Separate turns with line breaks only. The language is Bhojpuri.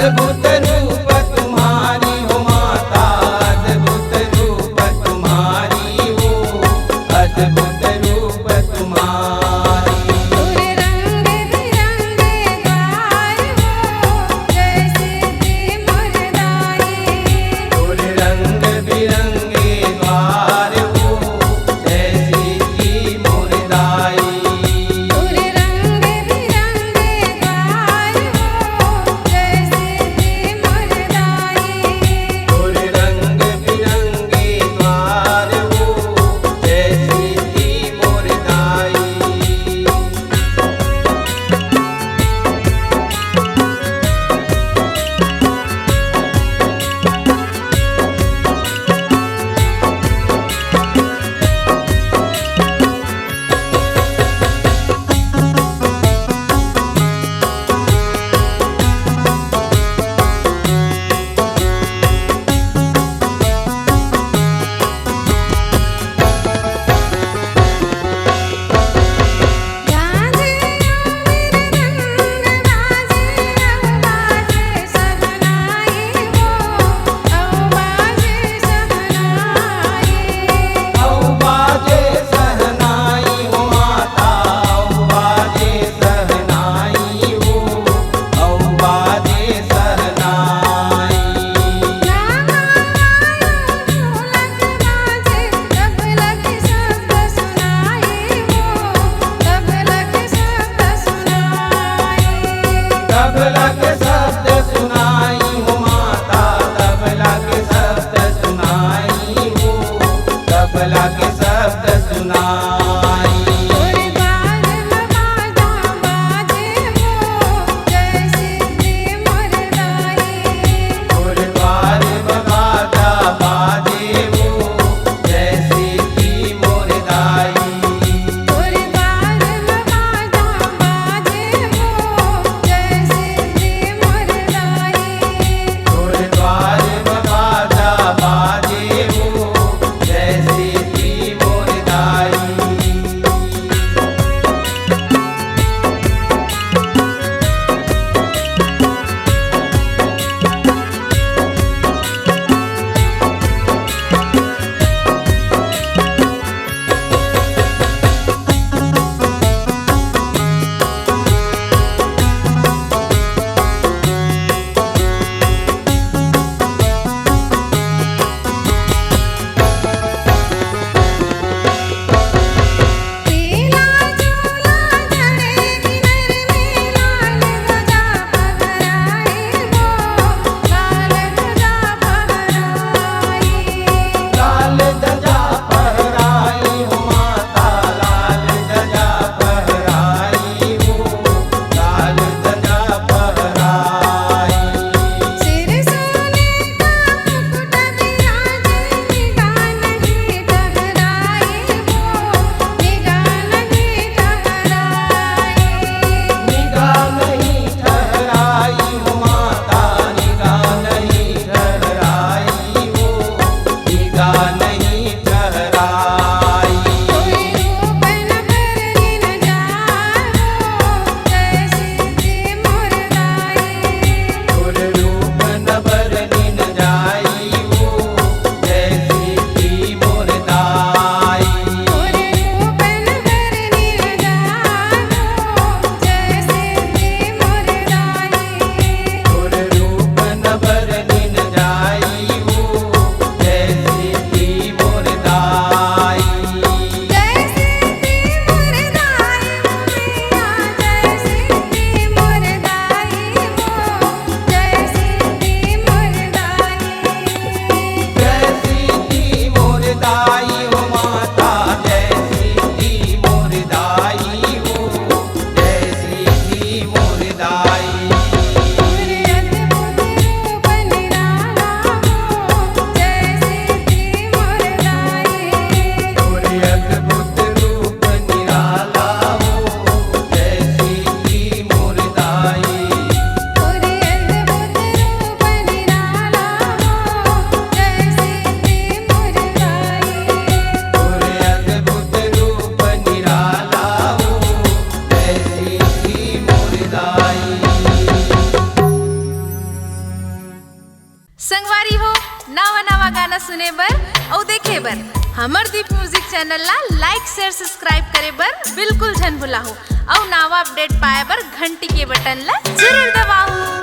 अद्भुत रूप तुम्हारी हो माता, अद्भुत रूप तुम्हारी हो, अद्भुत रूप तुम्हारी।
तोरे रंग बिरंगे द्वार हो, जैसे दी मुरदाई।
तोरे रंग बिरंगे द्वार हो, जैसी की मुरदाई।
तोरे रंग बिरंगे द्वार हो, जैसे दी मुरदाई।
तोरे रंग बिरंगे द्वार हो, जैसी की मुरदाई।
गाजे अबीर रंग बाजे, अब बाजे सहनाई हो, अब बाजे सहनाई।
औ बाजे सहनाई हो माता, औ बाजे सहनाई हो, औ बाजे सहनाई। तबला के शब्द सुनाई हो माता, तबला के शब्द सुनाई हो, तबला के शब्द सुनाई।
तोरे बार बाजा बाजे हो, जैसे दी मुरदाई।
तोरे द्वार बाजा बाजे हो, जैसी की मुरदाई।
तोरे बार बाजा बाजे हो, जैसे दी मुरदाई।
सुने बर और देखे बर हमर दीप म्यूजिक चैनल ला लाइक शेयर सब्सक्राइब करे बर बिल्कुल झन भुलाहू और नवा अपडेट पाए बर घंटी के बटन ला जरूर दबाओ।